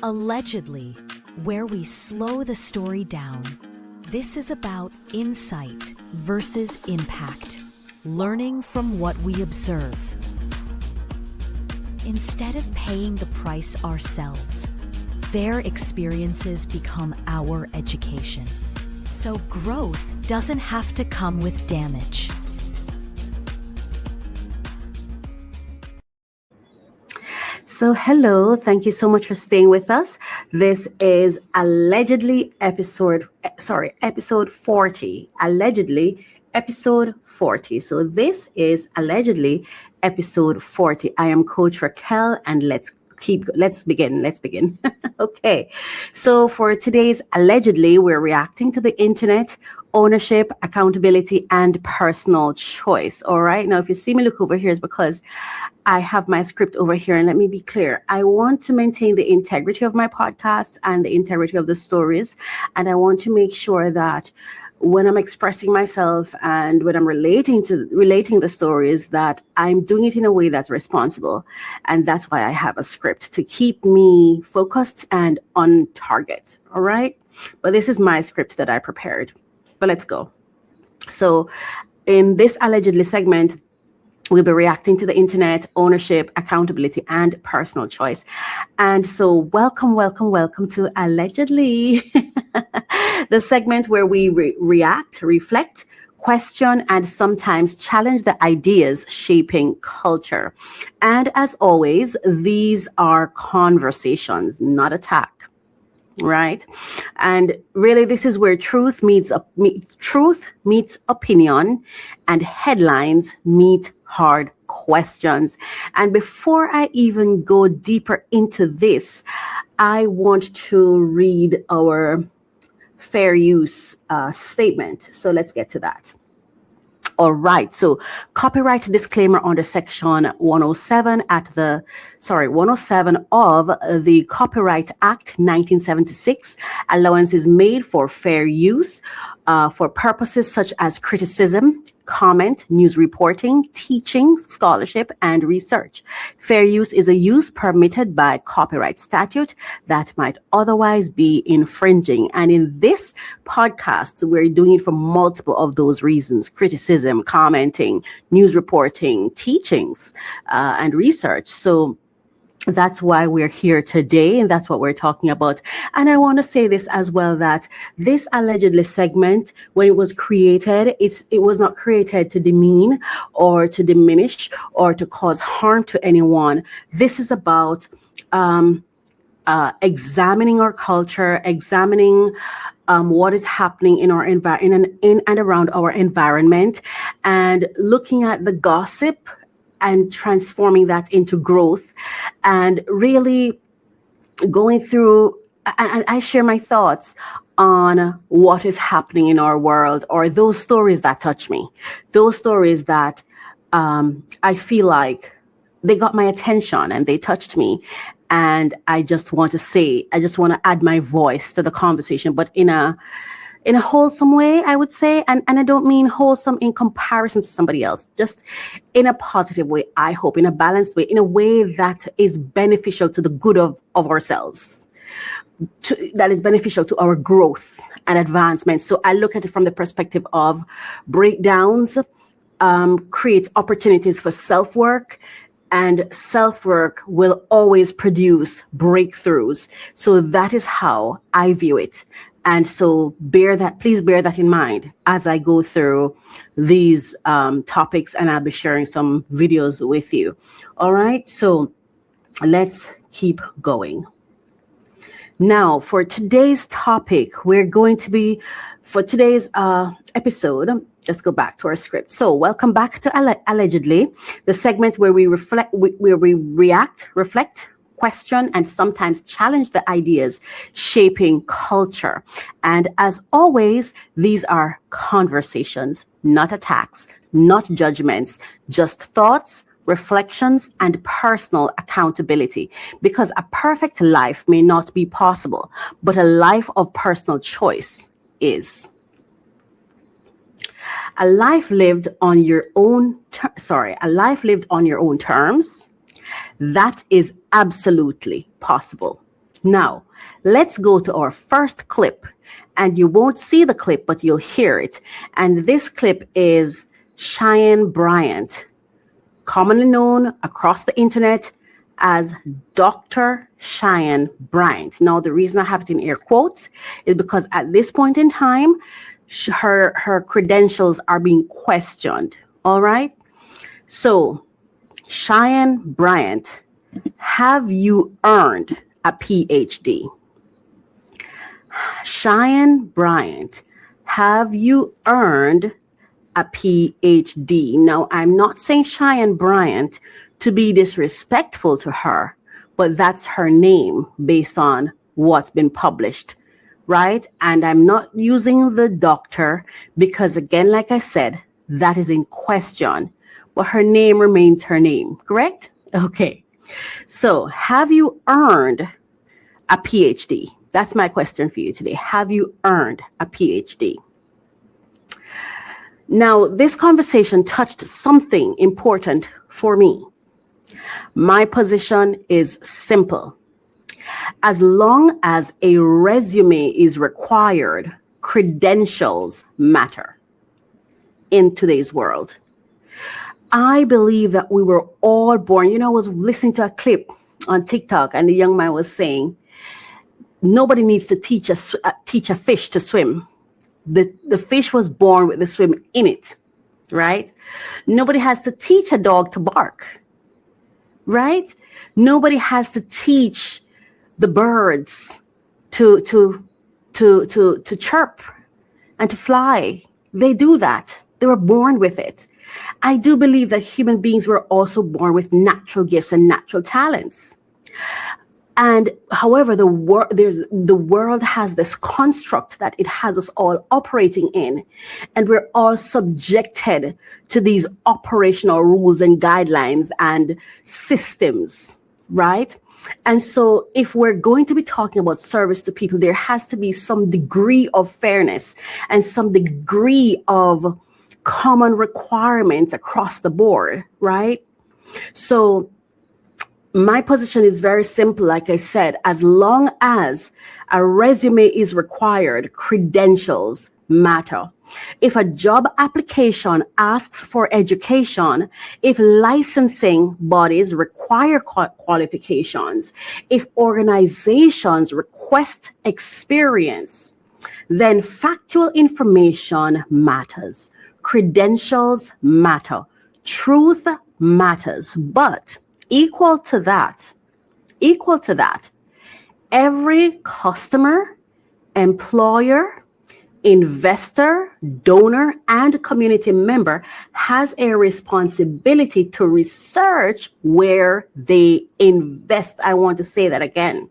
Allegedly, where we slow the story down. This is about insight versus impact, learning from what we observe. Instead of paying the price ourselves, their experiences become our education. So growth doesn't have to come with damage. So hello, thank you so much for staying with us. This is episode 40. Allegedly episode 40. So this is allegedly episode 40. I am Coach Racquel, and let's begin. Okay. So for today's allegedly, we're reacting to the internet, ownership, accountability, and personal choice. All right. Now, if you see me look over here, it's because I have my script over here, and let me be clear. I want to maintain the integrity of my podcast and the integrity of the stories. And I want to make sure that when I'm expressing myself and when I'm relating the stories, that I'm doing it in a way that's responsible. And that's why I have a script to keep me focused and on target. All right. But this is my script that I prepared. But let's go. So in this allegedly segment, we'll be reacting to the internet, ownership, accountability, and personal choice. And so welcome to Allegedly, the segment where we react, reflect, question, and sometimes challenge the ideas shaping culture. And as always, these are conversations, not attack. Right. And really, this is where truth meets opinion and headlines meet hard questions. And before I even go deeper into this, I want to read our fair use statement. So let's get to that. All right. So copyright disclaimer under section 107 of the Copyright Act 1976. Allowance is made for fair use for purposes such as criticism, comment, news reporting, teaching, scholarship, and research. Fair use is a use permitted by copyright statute that might otherwise be infringing. And in this podcast, we're doing it for multiple of those reasons: criticism, commenting, news reporting, teachings, and research. So that's why we're here today, and that's what we're talking about. And I want to say this as well, that this allegedly segment, when it was created, it was not created to demean or to diminish or to cause harm to anyone. This is about examining our culture, examining what is happening in our in and around our environment, and looking at the gossip and transforming that into growth, and really going through, and I share my thoughts on what is happening in our world, or those stories that touch me, those stories that I feel like they got my attention and they touched me. And I just want to add my voice to the conversation, but in a wholesome way, I would say. And I don't mean wholesome in comparison to somebody else, just in a positive way, I hope, in a balanced way, in a way that is beneficial to the good of ourselves, that is beneficial to our growth and advancement. So I look at it from the perspective of breakdowns, create opportunities for self-work, and self-work will always produce breakthroughs. So that is how I view it. And so please bear that in mind as I go through these topics, and I'll be sharing some videos with you. All right, so let's keep going. Now, for today's topic, for today's episode, let's go back to our script. So welcome back to Allegedly, the segment where we react, reflect, question, and sometimes challenge the ideas shaping culture. And as always, these are conversations, not attacks, not judgments, just thoughts, reflections, and personal accountability. Because a perfect life may not be possible, but a life of personal choice is. A life lived on your own terms, that is absolutely possible. Now, let's go to our first clip. And you won't see the clip, but you'll hear it. And this clip is Cheyenne Bryant, commonly known across the internet as Dr. Cheyenne Bryant. Now, the reason I have it in air quotes is because at this point in time, her credentials are being questioned. All right. So, Cheyenne Bryant, have you earned a PhD? Cheyenne Bryant, have you earned a PhD? Now, I'm not saying Cheyenne Bryant to be disrespectful to her, but that's her name based on what's been published, right? And I'm not using the doctor because, again, like I said, that is in question, but her name remains her name, correct? Okay. So, have you earned a PhD? That's my question for you today. Have you earned a PhD? Now, this conversation touched something important for me. My position is simple. As long as a resume is required, credentials matter in today's world. I believe that we were all born. I was listening to a clip on TikTok, and the young man was saying, nobody needs to teach a fish to swim. The fish was born with the swim in it, right? Nobody has to teach a dog to bark, right? Nobody has to teach the birds to chirp and to fly. They do that. They were born with it. I do believe that human beings were also born with natural gifts and natural talents. And however, the world has this construct that it has us all operating in, and we're all subjected to these operational rules and guidelines and systems, right? And so if we're going to be talking about service to people, there has to be some degree of fairness and some degree of common requirements across the board, right? So my position is very simple. Like I said, as long as a resume is required, credentials matter. If a job application asks for education, if licensing bodies require qualifications, if organizations request experience, then factual information matters. Credentials matter. Truth matters. But equal to that, every customer, employer, investor, donor, and community member has a responsibility to research where they invest. I want to say that again.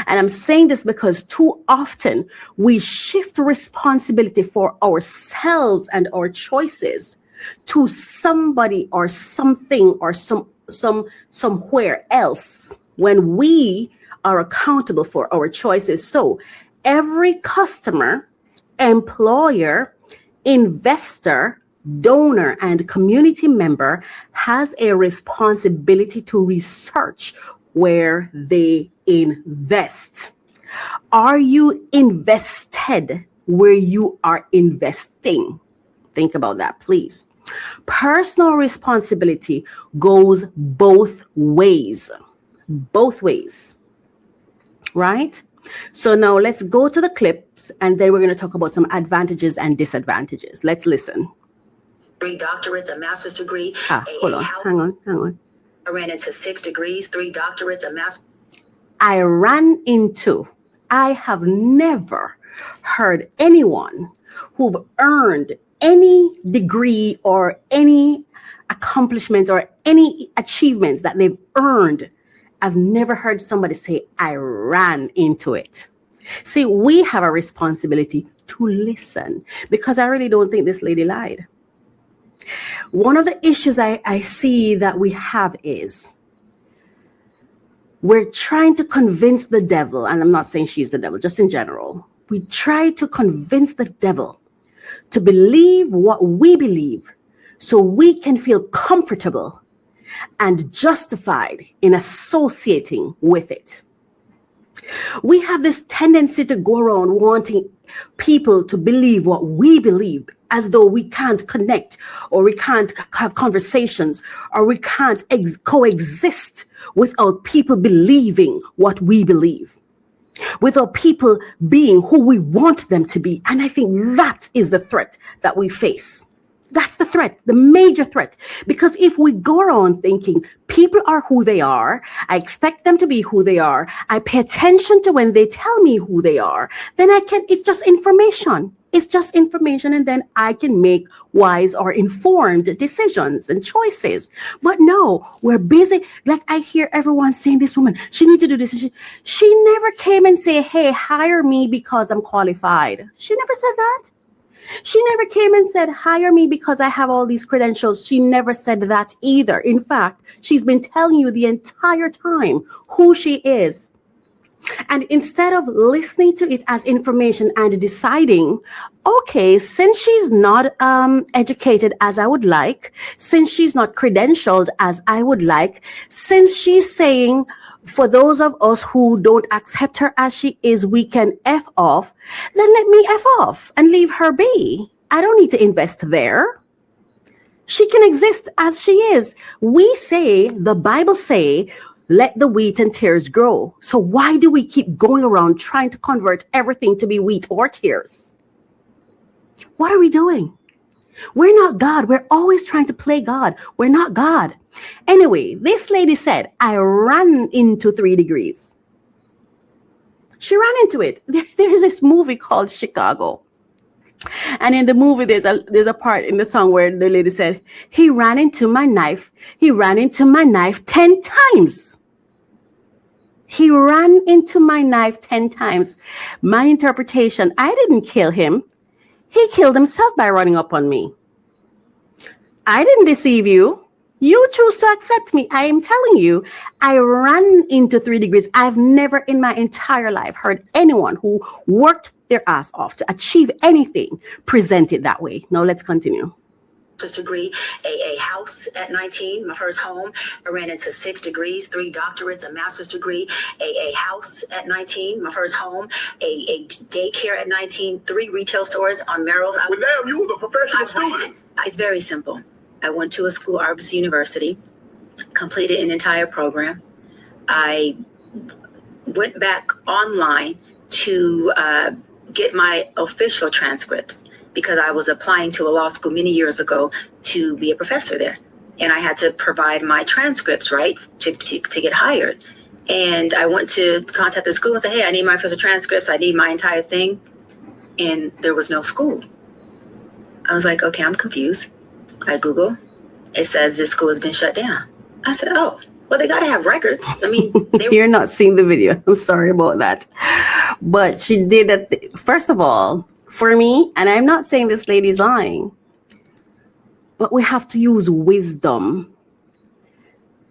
And I'm saying this because too often we shift responsibility for ourselves and our choices to somebody or something or somewhere else when we are accountable for our choices. So every customer, employer, investor, donor, and community member has a responsibility to research where they invest. Are you invested where you are investing? Think about that, please. Personal responsibility goes both ways, right? So now let's go to the clips, and then we're going to talk about some advantages and disadvantages. Let's listen. 3 doctorates, a master's degree. Hold on, hang on. I ran into 6 degrees, 3 doctorates, a master's. I have never heard anyone who've earned any degree or any accomplishments or any achievements that they've earned. I've never heard somebody say, I ran into it. See, we have a responsibility to listen, because I really don't think this lady lied. One of the issues I see that we have is we're trying to convince the devil, and I'm not saying she's the devil, just in general. We try to convince the devil to believe what we believe so we can feel comfortable and justified in associating with it. We have this tendency to go around wanting people to believe what we believe, as though we can't connect, or we can't have conversations, or we can't coexist without people believing what we believe, without people being who we want them to be. And I think that is the threat that we face. That's the threat, the major threat. Because if we go around thinking people are who they are, I expect them to be who they are, I pay attention to when they tell me who they are, then it's just information. It's just information, and then I can make wise or informed decisions and choices. But no, we're busy. Like, I hear everyone saying, this woman, she needs to do this. She never came and say, hey, hire me because I'm qualified. She never said that. She never came and said, hire me because I have all these credentials. She never said that either. In fact, she's been telling you the entire time who she is. And instead of listening to it as information and deciding, okay, since she's not educated as I would like, since she's not credentialed as I would like, since she's saying, for those of us who don't accept her as she is, we can F off, then let me F off and leave her be. I don't need to invest there. She can exist as she is. We say, the Bible say, let the wheat and tares grow. So why do we keep going around trying to convert everything to be wheat or tares? What are we doing? We're not God. We're always trying to play God. We're not God. Anyway, this lady said, I ran into 3 degrees. She ran into it. There's this movie called Chicago. And in the movie, there's a part in the song where the lady said, he ran into my knife. He ran into my knife 10 times. He ran into my knife 10 times. My interpretation, I didn't kill him. He killed himself by running up on me. I didn't deceive you. You choose to accept me. I am telling you, I ran into 3 degrees. I've never in my entire life heard anyone who worked their ass off to achieve anything present it that way. Now let's continue. Degree, a house at 19, my first home. I ran into 6 degrees, 3 doctorates, a master's degree, a house at 19, my first home, a daycare at 19, 3 retail stores on Merrill's. Well, damn, you was a professional student. It's very simple. I went to a school, Argos University, completed an entire program. I went back online to get my official transcripts, because I was applying to a law school many years ago to be a professor there. And I had to provide my transcripts, right, to get hired. And I went to contact the school and say, hey, I need my official transcripts. I need my entire thing. And there was no school. I was like, okay, I'm confused. I Google. It says this school has been shut down. I said, oh, well, they got to have records. I mean, you're not seeing the video. I'm sorry about that. But she did that. First of all, for me, and I'm not saying this lady's lying, but we have to use wisdom.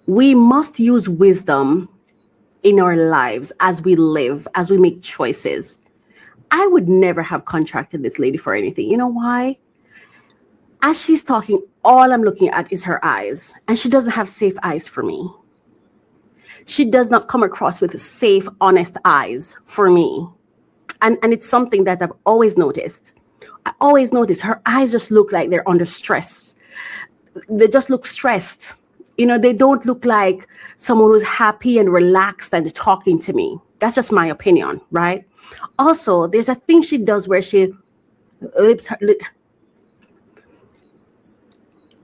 We must use wisdom in our lives as we live, as we make choices. I would never have contracted this lady for anything. You know why? As she's talking, all I'm looking at is her eyes, and she doesn't have safe eyes for me. She does not come across with safe, honest eyes for me. And it's something that I've always noticed. I always notice her eyes just look like they're under stress. They just look stressed. You know, they don't look like someone who's happy and relaxed and talking to me. That's just my opinion, right? Also, there's a thing she does where she lips her lip.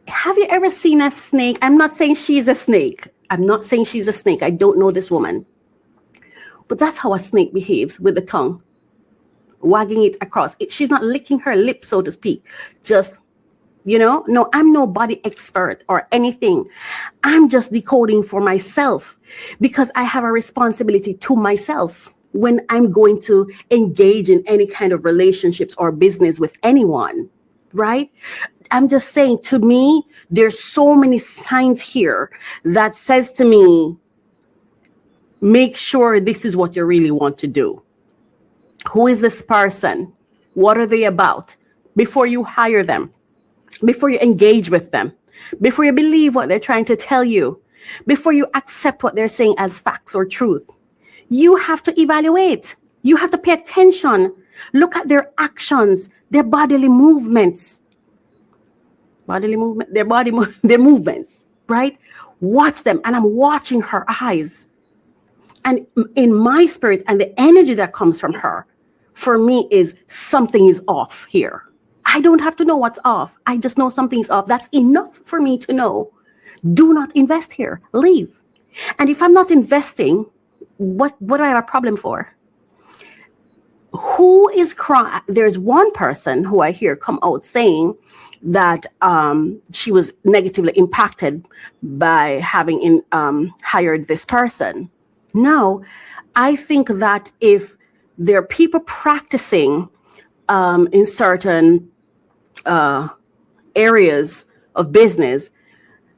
Have you ever seen a snake? I'm not saying she's a snake. I'm not saying she's a snake. I don't know this woman. But that's how a snake behaves, with the tongue, wagging it across. She's not licking her lips, so to speak. Just, no, I'm no body expert or anything. I'm just decoding for myself, because I have a responsibility to myself when I'm going to engage in any kind of relationships or business with anyone, right? I'm just saying, to me, there's so many signs here that says to me, make sure this is what you really want to do. Who is this person? What are they about? Before you hire them, before you engage with them, before you believe what they're trying to tell you, before you accept what they're saying as facts or truth, You have to evaluate. You have to pay attention. Look at their actions, their bodily movements. Their movements, right? Watch them. And I'm watching her eyes. And in my spirit and the energy that comes from her, for me, is something is off here. I don't have to know what's off. I just know something's off. That's enough for me to know. Do not invest here. Leave. And if I'm not investing, what do I have a problem for? Who is crying? There's one person who I hear come out saying that she was negatively impacted by having hired this person. Now, I think that if there are people practicing in certain areas of business,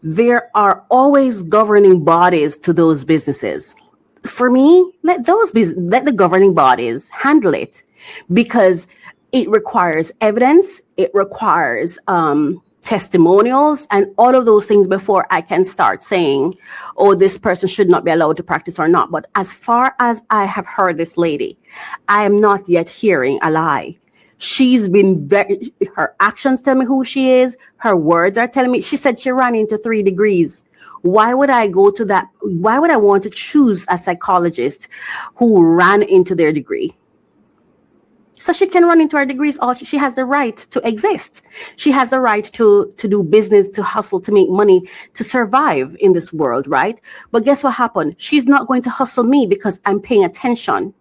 there are always governing bodies to those businesses. For me, let the governing bodies handle it, because it requires evidence, it requires testimonials, and all of those things before I can start saying, oh, this person should not be allowed to practice or not. But as far as I have heard this lady, I am not yet hearing a lie. She's been her actions tell me who she is. Her words are telling me. She said she ran into 3 degrees. Why would I go to that? Why would I want to choose a psychologist who ran into their degree? So she can run into her degrees. She has the right to exist. She has the right to do business, to hustle, to make money, to survive in this world, right? But guess what happened? She's not going to hustle me because I'm paying attention.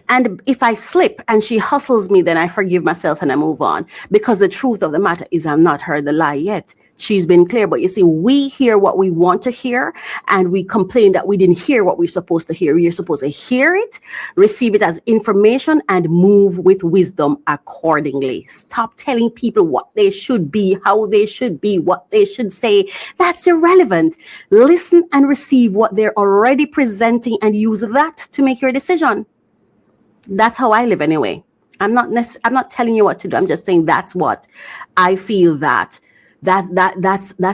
And if I slip and she hustles me, then I forgive myself and I move on. Because the truth of the matter is I've not heard the lie yet. She's been clear. But you see, we hear what we want to hear, and we complain that we didn't hear what we're supposed to hear. You're supposed to hear it, receive it as information, and move with wisdom accordingly. Stop telling people what they should be, how they should be, what they should say. That's irrelevant. Listen and receive what they're already presenting and use that to make your decision. That's how I live anyway. I'm not telling you what to do. I'm just saying that's what I feel that's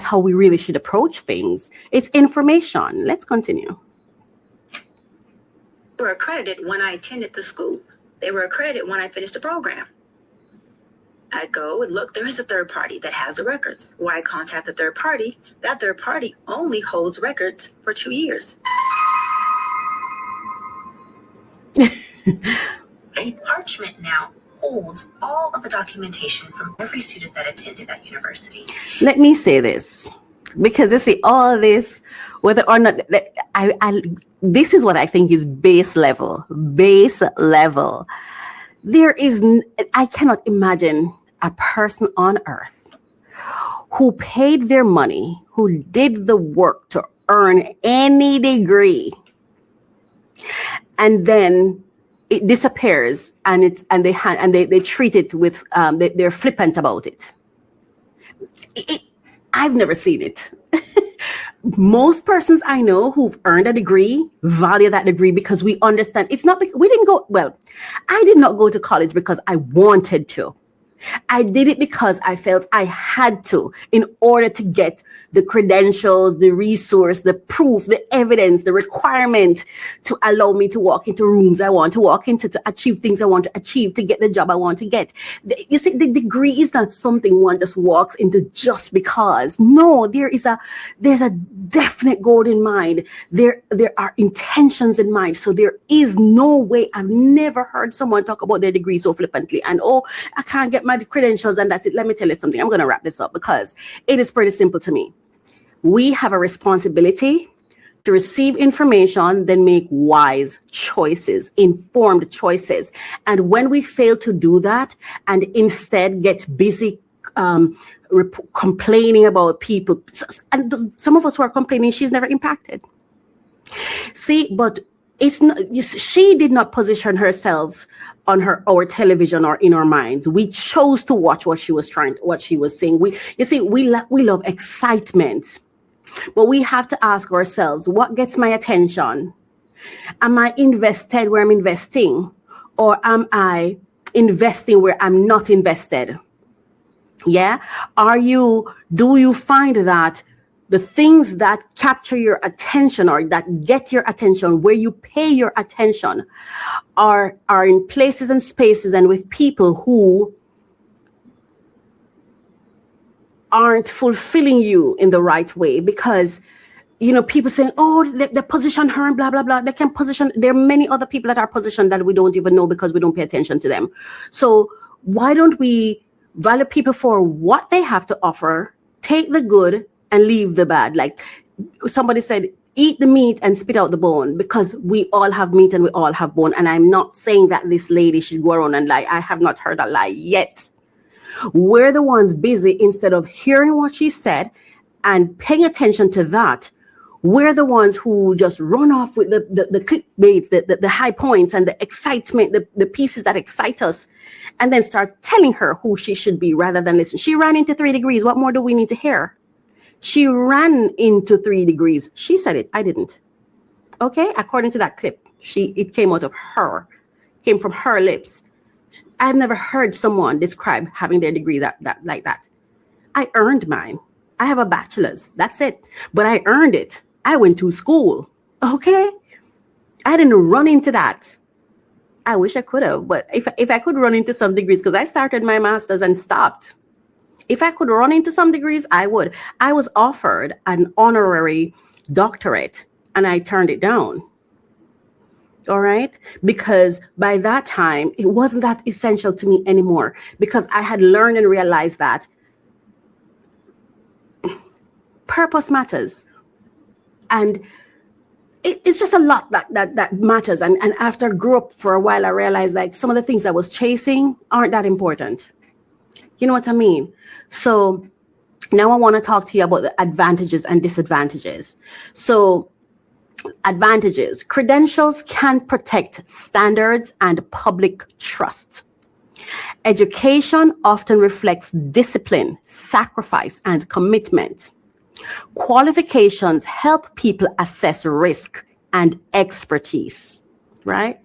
how we really should approach things. It's information. Let's continue. They were accredited when I attended the school. They were accredited when I finished the program. I go and look, there is a third party that has the records. Why contact the third party? That third party only holds records for 2 years. A parchment now holds all of the documentation from every student that attended that university. Let me say this, because you see, all this, whether or not, this is what I think is base level. I cannot imagine a person on earth who paid their money, who did the work to earn any degree, and then it disappears, and they treat it with they're flippant about it. I've never seen it. Most persons I know who've earned a degree value that degree, because we understand it's not because I did not go to college because I wanted to. I did it because I felt I had to, in order to get the credentials, the resource, the proof, the evidence, the requirement to allow me to walk into rooms I want to walk into, to achieve things I want to achieve, to get the job I want to get. You see, the degree is not something one just walks into just because. No, there's a definite goal in mind. There are intentions in mind. So there is no way. I've never heard someone talk about their degree so flippantly and, oh, I can't get my credentials and that's it. Let me tell you something. I'm going to wrap this up because it is pretty simple to me. We have a responsibility to receive information, then make wise choices, informed choices. And when we fail to do that and instead get busy complaining about people, and some of us who are complaining, she's never impacted. See, but it's not, she did not position herself on our television or in our minds. We chose to watch what she was saying. We love excitement, but we have to ask ourselves, what gets my attention? Am I invested where I'm investing, or am I investing where I'm not invested? Yeah. Do you find that the things that capture your attention or that get your attention, where you pay your attention, are in places and spaces and with people who aren't fulfilling you in the right way. Because people saying, oh, they position her and blah, blah, blah. They can position. There are many other people that are positioned that we don't even know because we don't pay attention to them. So why don't we value people for what they have to offer, take the good and leave the bad? Like somebody said, eat the meat and spit out the bone, because we all have meat and we all have bone. And I'm not saying that this lady should go around and lie. I have not heard a lie yet. We're the ones busy, instead of hearing what she said and paying attention to that. We're the ones who just run off with the clickbait, the high points and the excitement, the pieces that excite us, and then start telling her who she should be rather than listen. She ran into 3 degrees. What more do we need to hear? She ran into 3 degrees. She said it. I didn't. Okay? According to that clip, it came out of her, came from her lips. I've never heard someone describe having their degree that like that. I earned mine. I have a bachelor's. That's it. But I earned it. I went to school. Okay? I didn't run into that. I wish I could have, but if I could run into some degrees, because I started my master's and stopped. If I could run into some degrees, I would. I was offered an honorary doctorate and I turned it down. All right? Because by that time, it wasn't that essential to me anymore, because I had learned and realized that purpose matters. And it's just a lot that matters. And after I grew up for a while, I realized like some of the things I was chasing aren't that important. You know what I mean? So now I want to talk to you about the advantages and disadvantages. So advantages: credentials can protect standards and public trust. Education often reflects discipline, sacrifice, and commitment. Qualifications help people assess risk and expertise, right?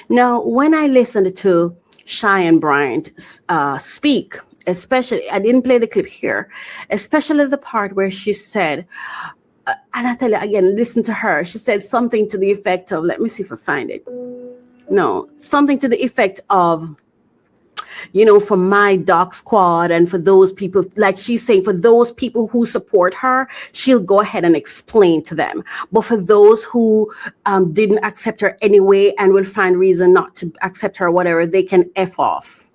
Now, when I listened to Cheyenne Bryant speak, especially, I didn't play the clip here, especially the part where she said, and I tell you again, listen to her. She said something to the effect of, let me see if I find it. No, something to the effect of, for my doc squad and for those people, like she's saying, for those people who support her, she'll go ahead and explain to them. But for those who didn't accept her anyway and will find reason not to accept her or whatever, they can F off.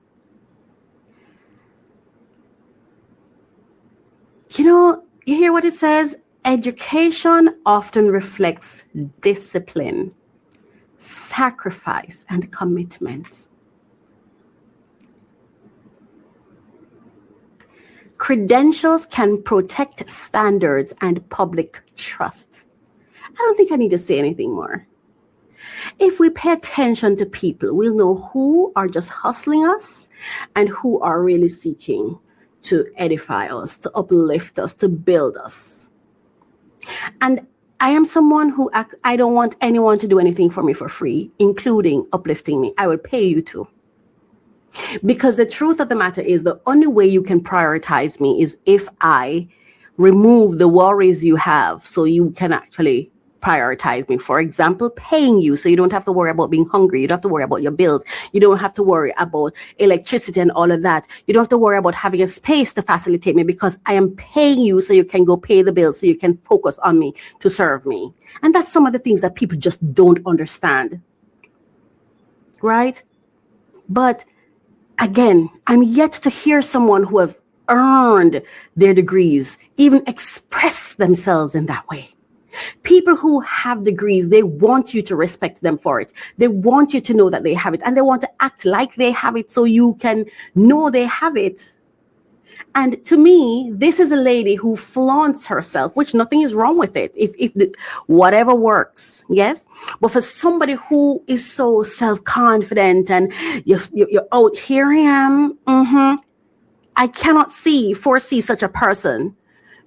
You hear what it says? Education often reflects discipline, sacrifice, and commitment. Credentials can protect standards and public trust. I don't think I need to say anything more. If we pay attention to people, we'll know who are just hustling us and who are really seeking to edify us, to uplift us, to build us. And I am someone who I don't want anyone to do anything for me for free, including uplifting me. I will pay you to. Because the truth of the matter is, the only way you can prioritize me is if I remove the worries you have so you can actually prioritize me. For example, paying you so you don't have to worry about being hungry. You don't have to worry about your bills. You don't have to worry about electricity and all of that. You don't have to worry about having a space to facilitate me, because I am paying you so you can go pay the bills, so you can focus on me to serve me. And that's some of the things that people just don't understand. Right? But again, I'm yet to hear someone who have earned their degrees even express themselves in that way. People who have degrees, they want you to respect them for it. They want you to know that they have it, and they want to act like they have it so you can know they have it. And to me, this is a lady who flaunts herself, which nothing is wrong with it. Whatever works, yes. But for somebody who is so self-confident and you're out, here I am. I cannot foresee such a person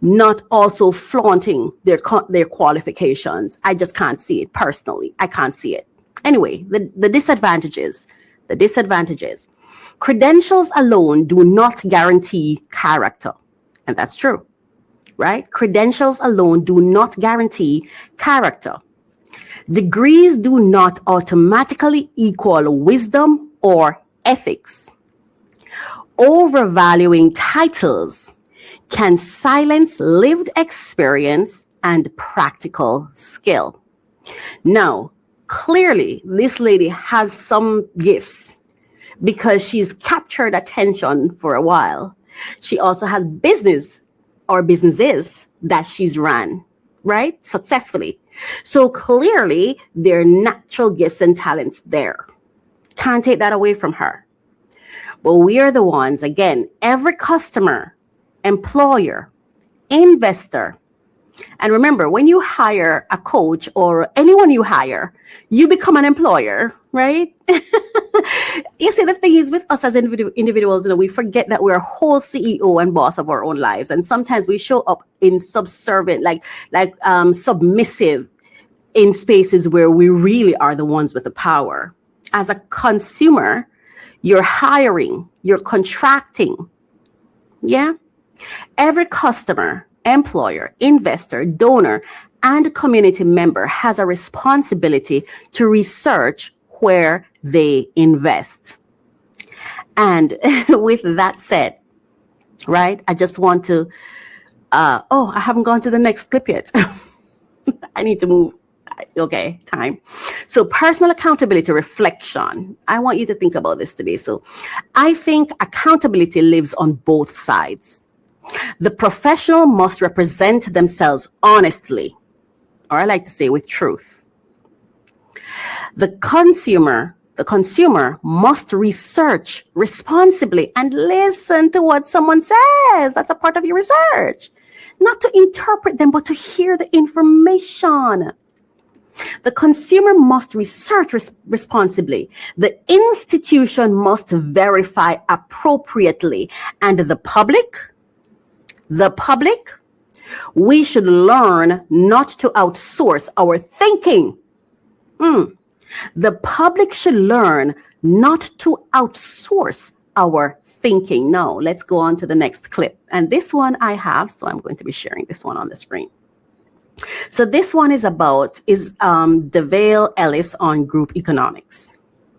not also flaunting their qualifications. I just can't see it personally. I can't see it. Anyway, the disadvantages. Credentials alone do not guarantee character. And that's true. right? Credentials alone do not guarantee character. Degrees do not automatically equal wisdom or ethics. Overvaluing titles can silence lived experience and practical skill. Now, clearly, this lady has some gifts because she's captured attention for a while. She also has businesses that she's ran, right? Successfully. So clearly, there are natural gifts and talents there. Can't take that away from her. But we are the ones, again, every customer, employer, investor. And remember, when you hire a coach or anyone you hire, you become an employer, right? You see, the thing is with us as individuals, we forget that we're a whole CEO and boss of our own lives. And sometimes we show up in subservient, submissive in spaces where we really are the ones with the power. As a consumer, you're hiring, you're contracting. Yeah. Every customer, employer, investor, donor, and community member has a responsibility to research where they invest. And with that said, right, I just want to, I haven't gone to the next clip yet. I need to move. Okay, time. So personal accountability reflection. I want you to think about this today. So I think accountability lives on both sides. The professional must represent themselves honestly, or I like to say with truth. The consumer must research responsibly and listen to what someone says. That's a part of your research. Not to interpret them, but to hear the information. The consumer must research responsibly. The institution must verify appropriately. And the public, we should learn not to outsource our thinking. The public should learn not to outsource our thinking. Now, let's go on to the next clip. And this one I have, so I'm going to be sharing this one on the screen. So this one is Devale Ellis on group economics.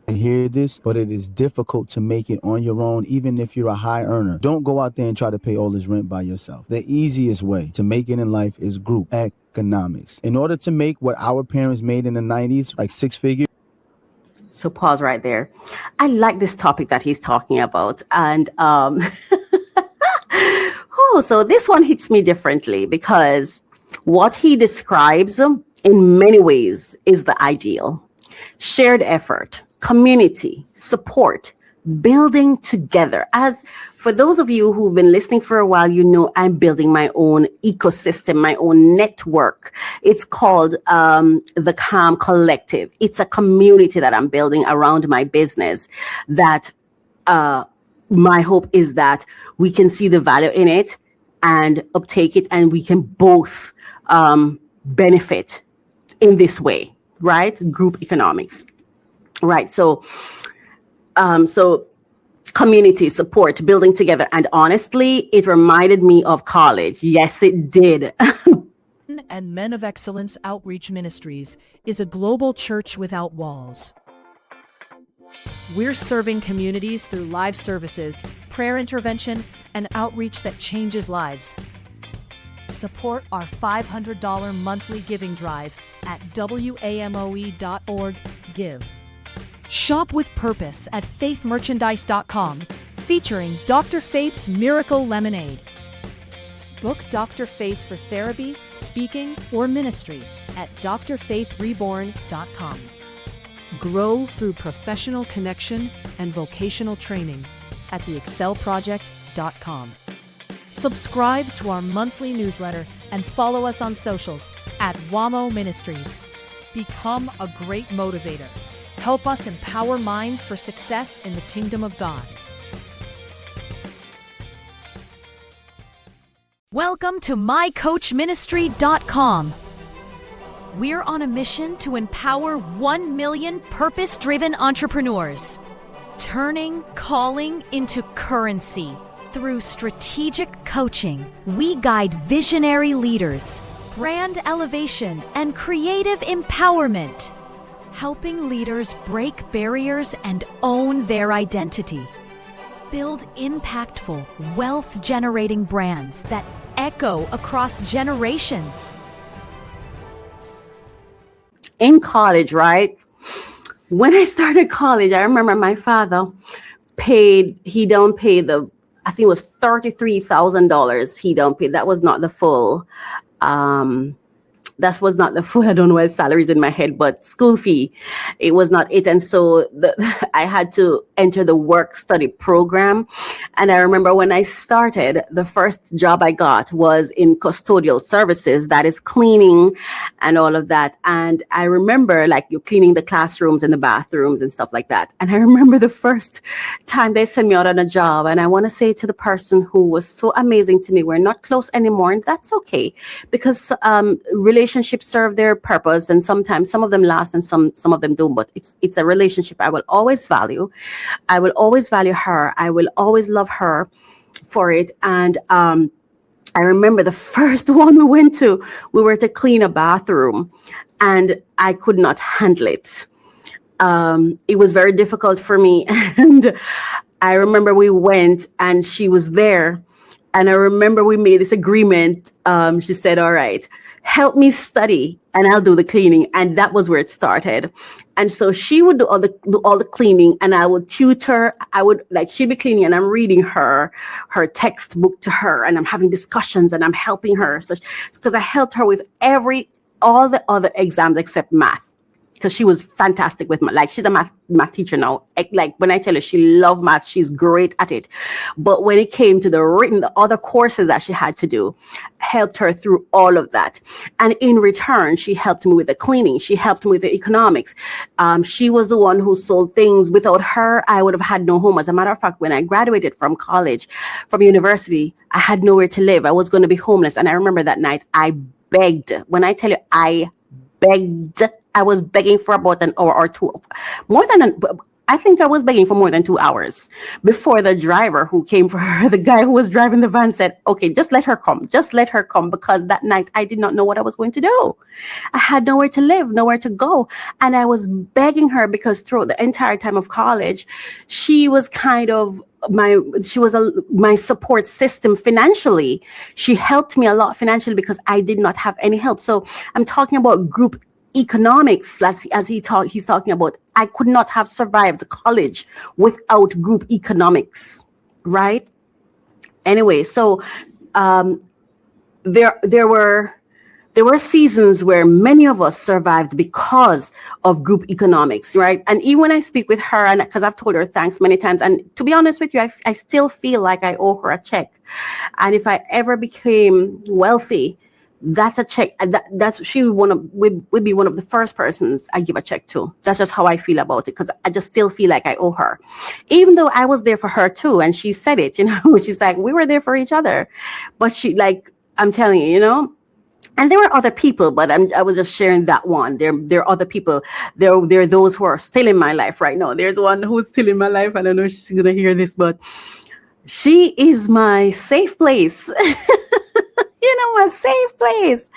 I hear this, but it is difficult to make it on your own, even if you're a high earner. Don't go out there and try to pay all this rent by yourself. The easiest way to make it in life is group economics. In order to make what our parents made in the 90s, like 6 figures. So pause right there. I like this topic that he's talking about. And so this one hits me differently because what he describes in many ways is the ideal. Shared effort, community, support, building together. As for those of you who've been listening for a while, you know I'm building my own ecosystem, my own network. It's called the Calm Collective. It's a community that I'm building around my business that my hope is that we can see the value in it and uptake it, and we can both benefit in this way, right? Group economics, right? So community support, building together. And honestly, it reminded me of college. Yes, it did. And Men of Excellence Outreach Ministries is a global church without walls. We're serving communities through live services, prayer intervention, and outreach that changes lives. Support our $500 monthly giving drive at wamoe.org/give. Shop with purpose at faithmerchandise.com, featuring Dr. Faith's Miracle Lemonade. Book Dr. Faith for therapy, speaking, or ministry at drfaithreborn.com. Grow through professional connection and vocational training at theexcelproject.com. Subscribe to our monthly newsletter and follow us on socials at WAMO Ministries. Become a great motivator. Help us empower minds for success in the kingdom of God. Welcome to mycoachministry.com. We're on a mission to empower 1 million purpose-driven entrepreneurs, turning calling into currency. Through strategic coaching, we guide visionary leaders, brand elevation, and creative empowerment, helping leaders break barriers and own their identity. Build impactful, wealth-generating brands that echo across generations. In college, right? When I started college, I remember my father don't pay I think it was $33,000 he don't pay. That was not the full, I don't know what salaries in my head, but school fee, it was not it. And so I had to enter the work study program. And I remember when I started, the first job I got was in custodial services, that is cleaning and all of that. And I remember like you cleaning the classrooms and the bathrooms and stuff like that. And I remember the first time they sent me out on a job, and I want to say to the person who was so amazing to me, we're not close anymore, and that's okay, because relationships serve their purpose, and sometimes some of them last and some of them don't, but it's a relationship I will always value. I will always value her. I will always love her for it. And I remember the first one we were to clean a bathroom, and I could not handle it. It was very difficult for me. And I remember we went and she was there, and I remember we made this agreement. She said, all right, help me study and I'll do the cleaning. And that was where it started. And so she would do all the cleaning, and I would tutor. She'd be cleaning and I'm reading her textbook to her, and I'm having discussions and I'm helping her. So because I helped her with all the other exams except math, because she was fantastic with math. Like, she's a math teacher now. Like, when I tell her she loved math, she's great at it. But when it came to the other courses that she had to do, helped her through all of that. And in return, she helped me with the cleaning. She helped me with the economics. She was the one who sold things. Without her, I would have had no home. As a matter of fact, when I graduated from university, I had nowhere to live. I was going to be homeless. And I remember that night I begged. When I tell you I begged, I was begging for about an hour or two. I think I was begging for more than 2 hours before the driver who came for her, the guy who was driving the van, said, okay, just let her come. Just let her come. Because that night I did not know what I was going to do. I had nowhere to live, nowhere to go. And I was begging her, because throughout the entire time of college, she was kind of my support system financially. She helped me a lot financially because I did not have any help. So I'm talking about group economics, as he's talking about. I could not have survived college without group economics, right? Anyway, so there were seasons where many of us survived because of group economics, right? And even when I speak with her, and because I've told her thanks many times, and to be honest with you, I still feel like I owe her a check. And if I ever became wealthy, that's a check. She would be one of the first persons I give a check to. That's just how I feel about it, because I just still feel like I owe her, even though I was there for her too. And she said it, she's like, we were there for each other. But I'm telling you, and there were other people, but I was just sharing that one. There are other people. There are those who are still in my life right now. There's one who's still in my life. I don't know if she's gonna hear this, but she is my safe place. A safe place,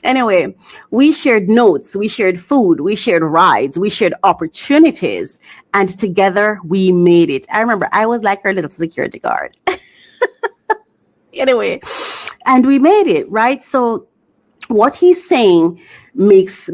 Anyway, we shared notes, we shared food, we shared rides, we shared opportunities, and together we made it. I remember I was like her little security guard. Anyway, and we made it, right? So what he's saying makes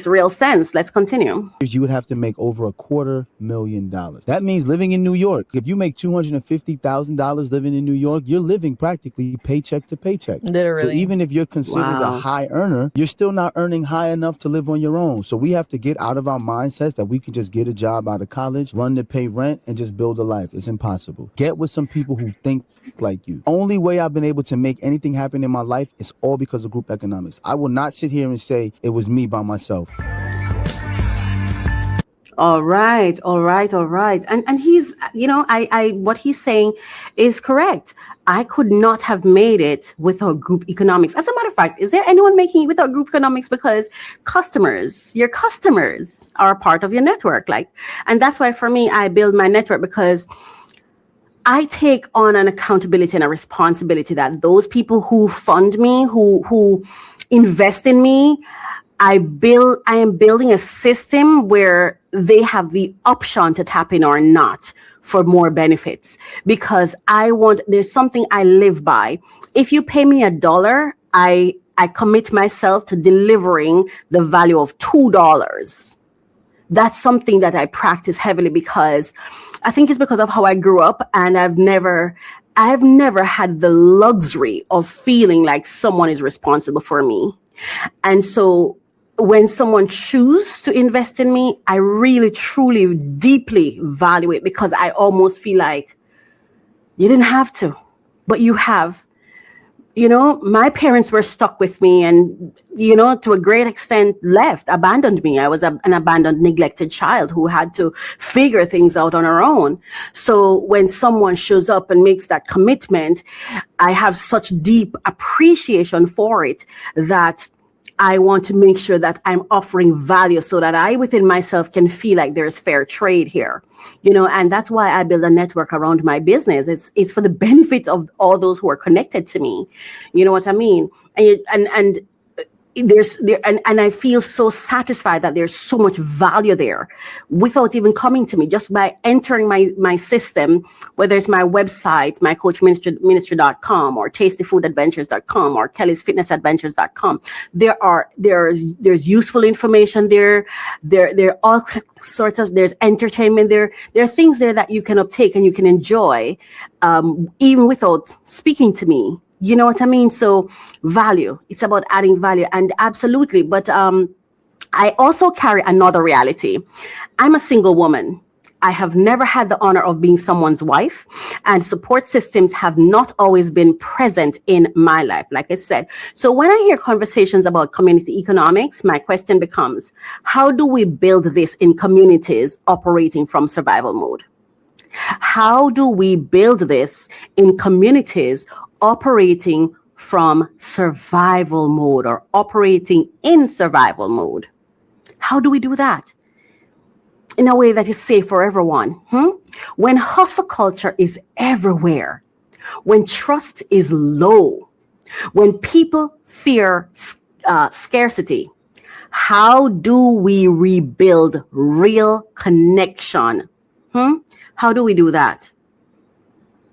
real sense. Let's continue. You would have to make over $250,000. That means living in New York. If you make $250,000 living in New York, you're living practically paycheck to paycheck. Literally. So even if you're considered a high earner, you're still not earning high enough to live on your own. So we have to get out of our mindsets that we can just get a job out of college, run to pay rent, and just build a life. It's impossible. Get with some people who think like you. Only way I've been able to make anything happen in my life is all because of group economics. I will not sit here and say it was me by myself. All right. And he's, what he's saying is correct. I could not have made it without group economics. As a matter of fact, is there anyone making it without group economics? Because your customers are a part of your network. And that's why for me, I build my network, because I take on an accountability and a responsibility that those people who fund me, who invest in me, I am building a system where they have the option to tap in or not for more benefits, because there's something I live by. If you pay me $1, I commit myself to delivering the value of $2. That's something that I practice heavily, because I think it's because of how I grew up, and I've never had the luxury of feeling like someone is responsible for me. And so when someone chooses to invest in me, I really, truly, deeply value it, because I almost feel like you didn't have to, but you have. My parents were stuck with me and, to a great extent abandoned me. I was an abandoned, neglected child who had to figure things out on her own. So when someone shows up and makes that commitment, I have such deep appreciation for it that I want to make sure that I'm offering value so that I within myself can feel like there's fair trade here, and that's why I build a network around my business. It's for the benefit of all those who are connected to me. You know what I mean? And I feel so satisfied that there's so much value there without even coming to me, just by entering my system, whether it's my website, mycoachministry.com or tastyfoodadventures.com or kellysfitnessadventures.com. There's useful information there. There are all sorts of, there's entertainment there. There are things there that you can uptake and you can enjoy, even without speaking to me. You know what I mean? So value, it's about adding value, and absolutely. But I also carry another reality. I'm a single woman. I have never had the honor of being someone's wife, and support systems have not always been present in my life, like I said. So when I hear conversations about community economics, my question becomes, how do we build this in communities operating from survival mode? How do we build this in communities operating from survival mode or operating in survival mode? How do we do that in a way that is safe for everyone? When hustle culture is everywhere, when trust is low, when people fear scarcity, how do we rebuild real connection? How do we do that?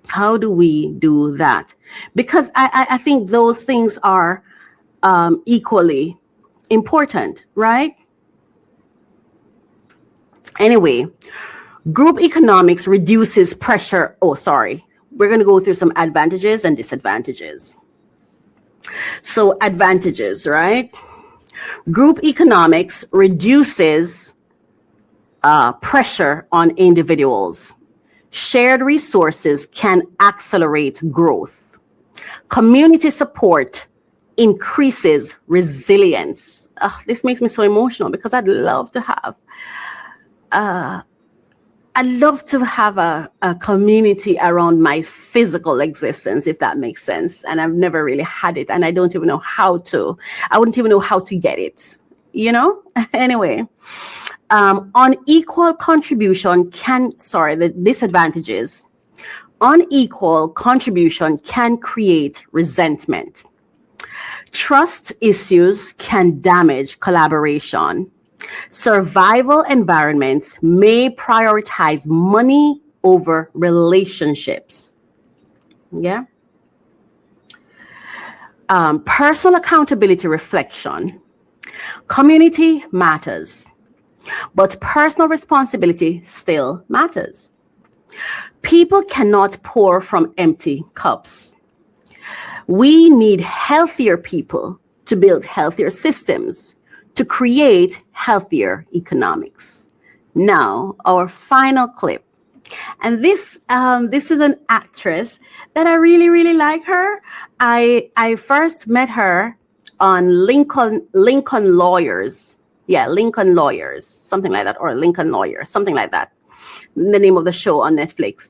How do we do that? Because I think those things are equally important, right? Anyway, group economics reduces pressure. We're going to go through some advantages and disadvantages. So advantages, right? Group economics reduces pressure on individuals. Shared resources can accelerate growth. Community support increases resilience. This makes me so emotional, because I'd love to have a community around my physical existence, if that makes sense. And I've never really had it, and I don't even know how to. I wouldn't even know how to get it, Anyway. Unequal contribution the disadvantages. Unequal contribution can create resentment. Trust issues can damage collaboration. Survival environments may prioritize money over relationships. Yeah. Personal accountability reflection. Community matters, but personal responsibility still matters. People cannot pour from empty cups. We need healthier people to build healthier systems, to create healthier economics. Now, our final clip. And this is an actress that I really, really like her. I first met her on Lincoln Lawyers. Yeah, Lincoln Lawyers, something like that, or Lincoln Lawyer, something like that. The name of the show on Netflix.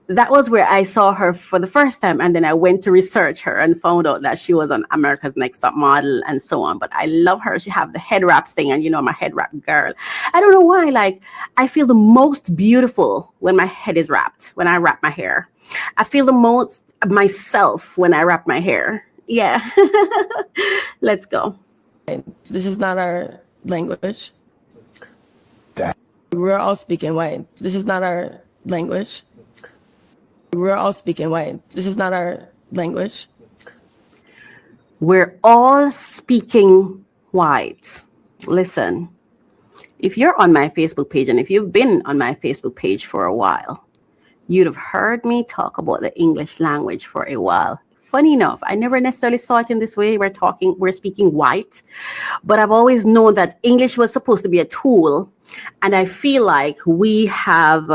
that was where I saw her for the first time. And then I went to research her and found out that she was on America's Next Top Model and so on. But I love her. She have the head wrap thing. And I'm a head wrap girl. I don't know why. Like, I feel the most beautiful when my head is wrapped, when I wrap my hair. I feel the most myself when I wrap my hair. Yeah. Let's go. This is not our language. That- We're all speaking white. This is not our language. We're all speaking white. This is not our language. We're all speaking white. Listen, if you're on my Facebook page, and if you've been on my Facebook page for a while, you'd have heard me talk about the English language for a while. Funny enough, I never necessarily saw it in this way. We're speaking white, but I've always known that English was supposed to be a tool. And I feel like we have,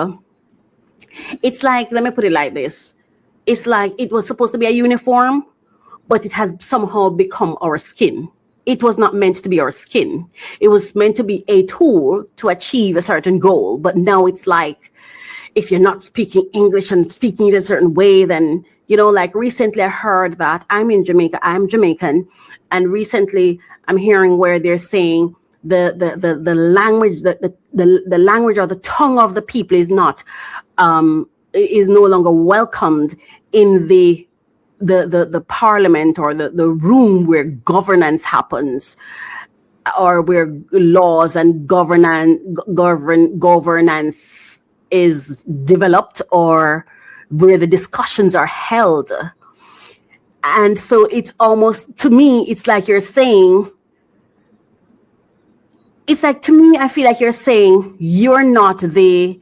it's like, let me put it like this. It's like it was supposed to be a uniform, but it has somehow become our skin. It was not meant to be our skin. It was meant to be a tool to achieve a certain goal. But now it's like, if you're not speaking English and speaking it a certain way, then, like recently I heard that I'm in Jamaica, I'm Jamaican. And recently I'm hearing where they're saying the language, the language or the tongue of the people is no longer welcomed in the parliament or the room where governance happens, or where laws and governance is developed, or where the discussions are held. And so it's almost, to me, it's like you're saying, I feel like you're saying you're not you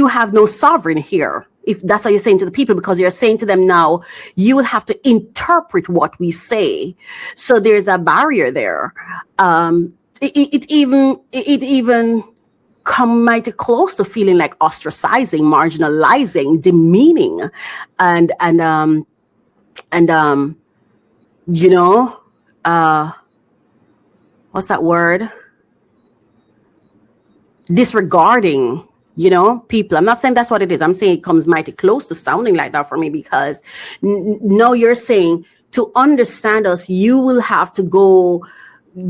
have no sovereign here. If that's what you're saying to the people, because you're saying to them now, you will have to interpret what we say. So there's a barrier there. It even come mighty close to feeling like ostracizing, marginalizing, demeaning, and what's that word? Disregarding, people. I'm not saying that's what it is. I'm saying it comes mighty close to sounding like that for me, because now you're saying to understand us, you will have to go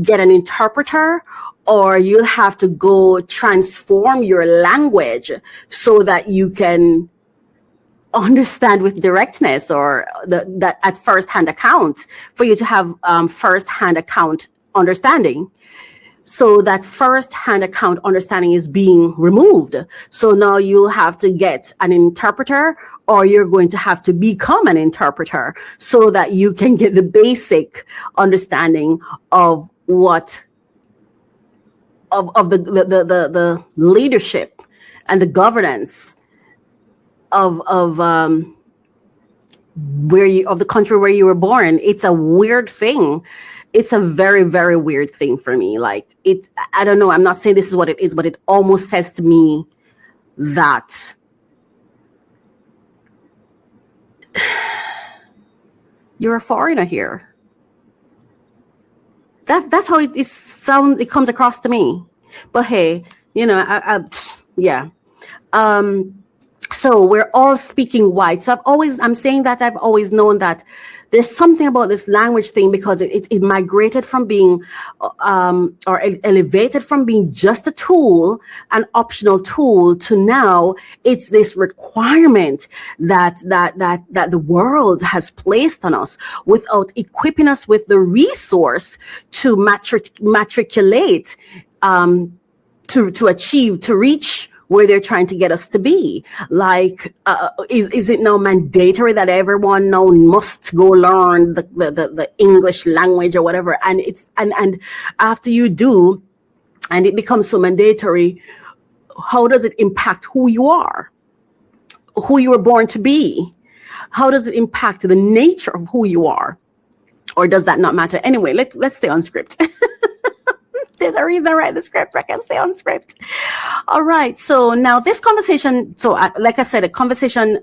get an interpreter, or you'll have to go transform your language so that you can understand with directness, or that at first-hand account, for you to have first-hand account understanding. So that first-hand account understanding is being removed. So now you'll have to get an interpreter, or you're going to have to become an interpreter so that you can get the basic understanding of what of the leadership and the governance of the country where you were born. It's a weird thing. It's a very, very weird thing for me. Like, I don't know. I'm not saying this is what it is, but it almost says to me that you're a foreigner here. That's how it comes across to me. But hey, yeah. So we're all speaking white. So I'm saying that I've always known that there's something about this language thing, because it migrated from being, or elevated from being just a tool, an optional tool, to now it's this requirement that the world has placed on us without equipping us with the resource to matriculate, to achieve, to reach where they're trying to get us to be. Like, is it now mandatory that everyone now must go learn the English language or whatever? And and after you do, and it becomes so mandatory, how does it impact who you are, who you were born to be? How does it impact the nature of who you are? Or does that not matter? Anyway, let's stay on script. There's a reason I write the script. I can stay on script. All right. So now this conversation, like I said, a conversation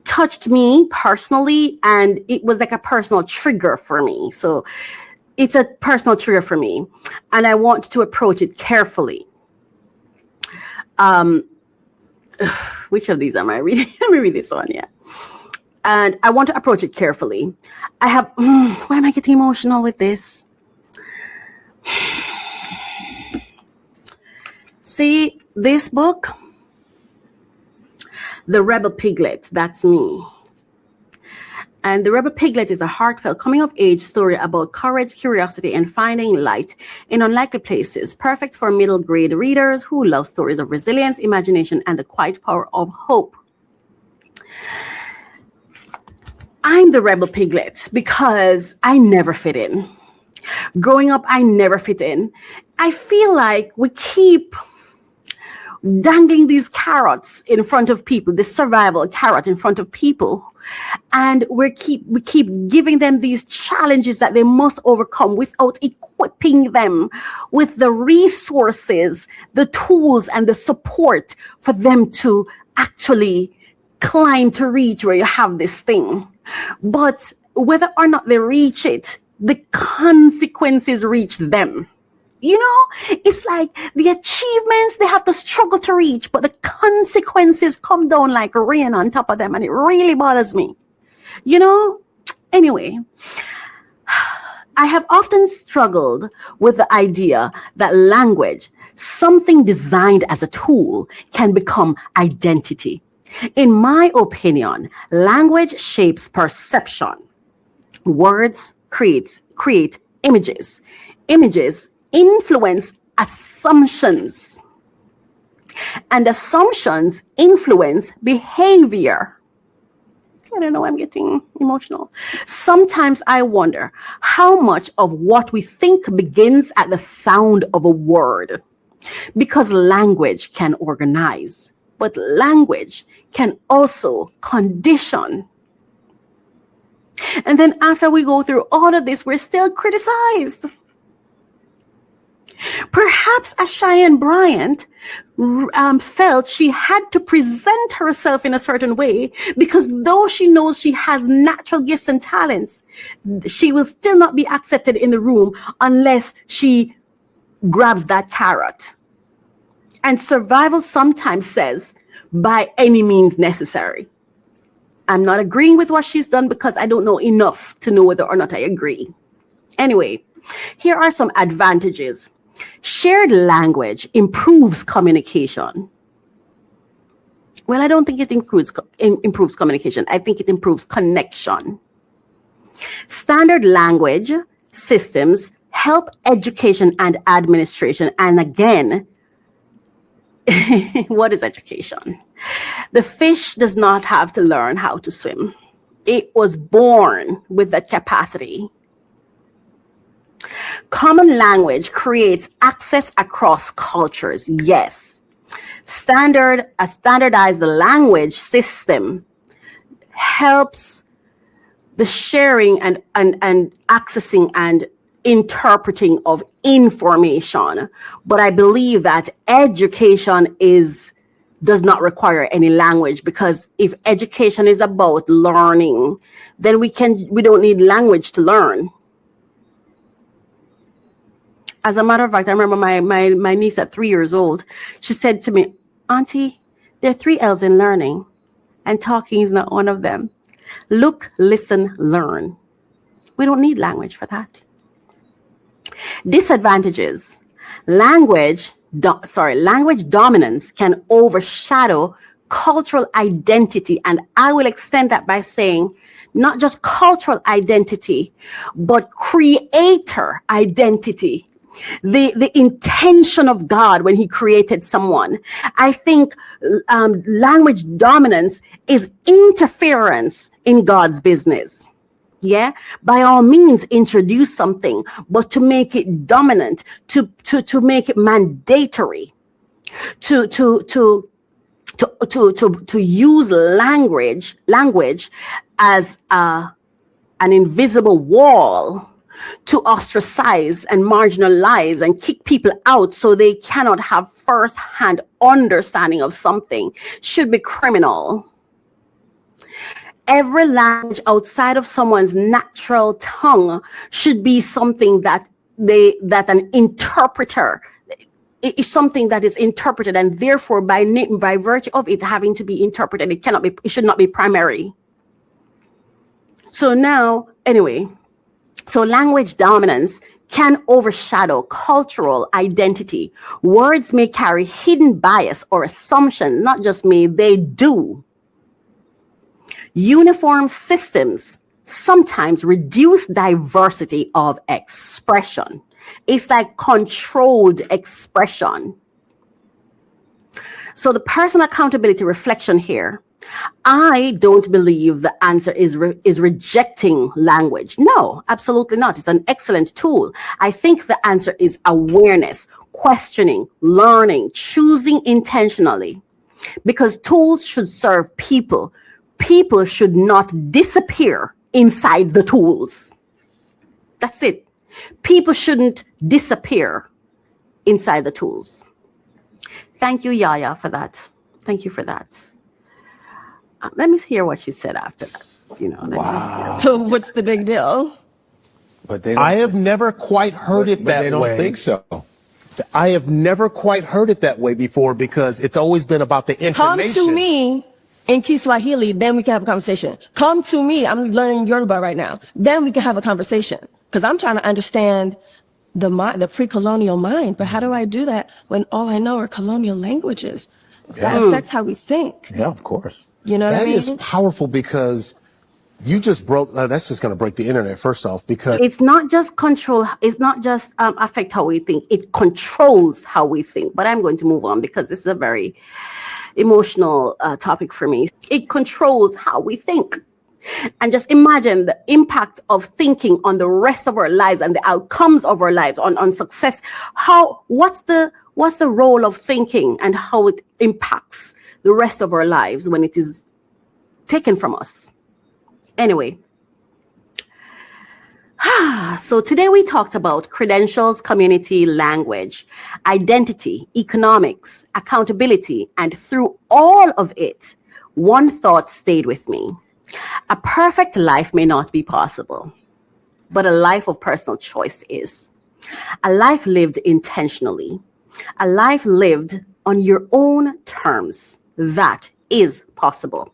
touched me personally, and it was like a personal trigger for me. So it's a personal trigger for me, and I want to approach it carefully. which of these am I reading? Let me read this one, yeah. And I want to approach it carefully. I have, why am I getting emotional with this? See, this book, The Rebel Piglet, that's me. And The Rebel Piglet is a heartfelt coming-of-age story about courage, curiosity, and finding light in unlikely places, perfect for middle-grade readers who love stories of resilience, imagination, and the quiet power of hope. I'm the Rebel Piglet because I never fit in. Growing up, I never fit in. I feel like we keep dangling these carrots in front of people, this survival carrot in front of people. And we keep giving them these challenges that they must overcome without equipping them with the resources, the tools, and the support for them to actually climb to reach where you have this thing. But whether or not they reach it, the consequences reach them. You know, it's like the achievements they have to struggle to reach, but the consequences come down like rain on top of them, and it really bothers me. You know, anyway, I have often struggled with the idea that language, something designed as a tool, can become identity. In my opinion, language shapes perception. Words create images. Images influence assumptions, and assumptions influence behavior. I don't know, I'm getting emotional. Sometimes I wonder how much of what we think begins at the sound of a word, because language can organize, but language can also condition. And then after we go through all of this, we're still criticized. Perhaps as Cheyenne Bryant felt she had to present herself in a certain way, because though she knows she has natural gifts and talents, she will still not be accepted in the room unless she grabs that carrot. And survival sometimes says, by any means necessary. I'm not agreeing with what she's done because I don't know enough to know whether or not I agree. Anyway, here are some advantages. Shared language improves communication. Well, I don't think it improves communication. I think it improves connection. Standard language systems help education and administration. And again, what is education? The fish does not have to learn how to swim. It was born with that capacity. Common language creates access across cultures. Yes. A standardized language system helps the sharing and accessing and interpreting of information. But I believe that education does not require any language, because if education is about learning, then we don't need language to learn. As a matter of fact, I remember my niece at 3 years old, she said to me, "Auntie, there are 3 L's in learning, and talking is not one of them. Look, listen, learn." We don't need language for that. Disadvantages. Language dominance can overshadow cultural identity. And I will extend that by saying not just cultural identity, but creator identity. The intention of God when he created someone. I think language dominance is interference in God's business. Yeah, by all means, introduce something, but to make it dominant, to make it mandatory, to use language as an invisible wall to ostracize and marginalize and kick people out so they cannot have first-hand understanding of something should be criminal. Every language outside of someone's natural tongue should be something that an interpreter it is something that is interpreted, and therefore by virtue of it having to be interpreted, it should not be primary. So now, anyway, so language dominance can overshadow cultural identity. Words may carry hidden bias or assumption, not just may, they do. Uniform systems sometimes reduce diversity of expression. It's like controlled expression. So the personal accountability reflection here, I don't believe the answer is rejecting language. No, absolutely not. It's an excellent tool. I think the answer is awareness, questioning, learning, choosing intentionally, because tools should serve people. People should not disappear inside the tools. That's it. People shouldn't disappear inside the tools. Thank you, Yaya, for that. Thank you for that. Let me hear what you said after that. Wow. So what's the big deal? But they I have never quite heard it that way. They don't think so. I have never quite heard it that way before, because it's always been about the Come information. to me in Kiswahili, then we can have a conversation. Come to me, I'm learning Yoruba right now. Then we can have a conversation. Because I'm trying to understand the pre-colonial mind. But how do I do that when all I know are colonial languages? That affects how we think. Yeah, of course. You know what I mean? That is powerful, because you just broke, that's just going to break the internet, first off, because It's not just control. It's not just affect how we think. It controls how we think. But I'm going to move on, because this is a very emotional topic for me. It controls how we think. And just imagine the impact of thinking on the rest of our lives and the outcomes of our lives, on success. What's the role of thinking and how it impacts the rest of our lives when it is taken from us? Anyway, so today we talked about credentials, community, language, identity, economics, accountability, and through all of it, one thought stayed with me. A perfect life may not be possible, but a life of personal choice is. A life lived intentionally, a life lived on your own terms, that is possible.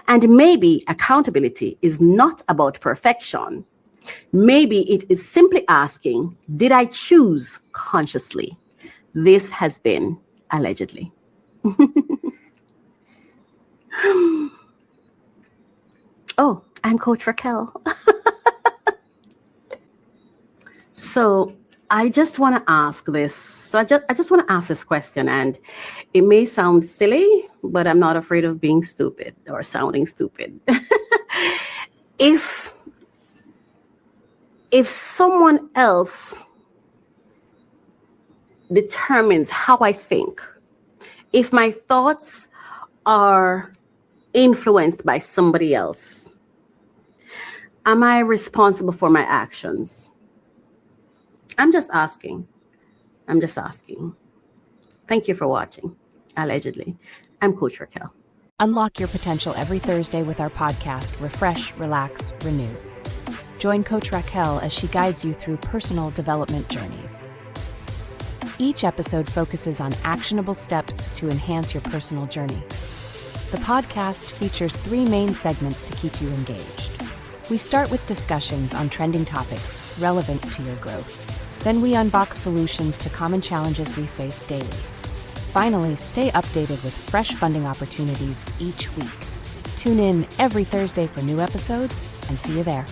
And maybe accountability is not about perfection. Maybe it is simply asking, did I choose consciously? This has been Allegedly. Oh, I'm Coach Racquel. So I just want to ask this. So I just want to ask this question, and it may sound silly, but I'm not afraid of being stupid or sounding stupid. If someone else determines how I think, if my thoughts are influenced by somebody else, am I responsible for my actions? I'm just asking. Thank you for watching. Allegedly. I'm Coach Racquel. Unlock your potential every Thursday with our podcast, Refresh, Relax, Renew. Join Coach Racquel as she guides you through personal development journeys. Each episode focuses on actionable steps to enhance your personal journey. The podcast features 3 main segments to keep you engaged. We start with discussions on trending topics relevant to your growth. Then we unbox solutions to common challenges we face daily. Finally, stay updated with fresh funding opportunities each week. Tune in every Thursday for new episodes, and see you there.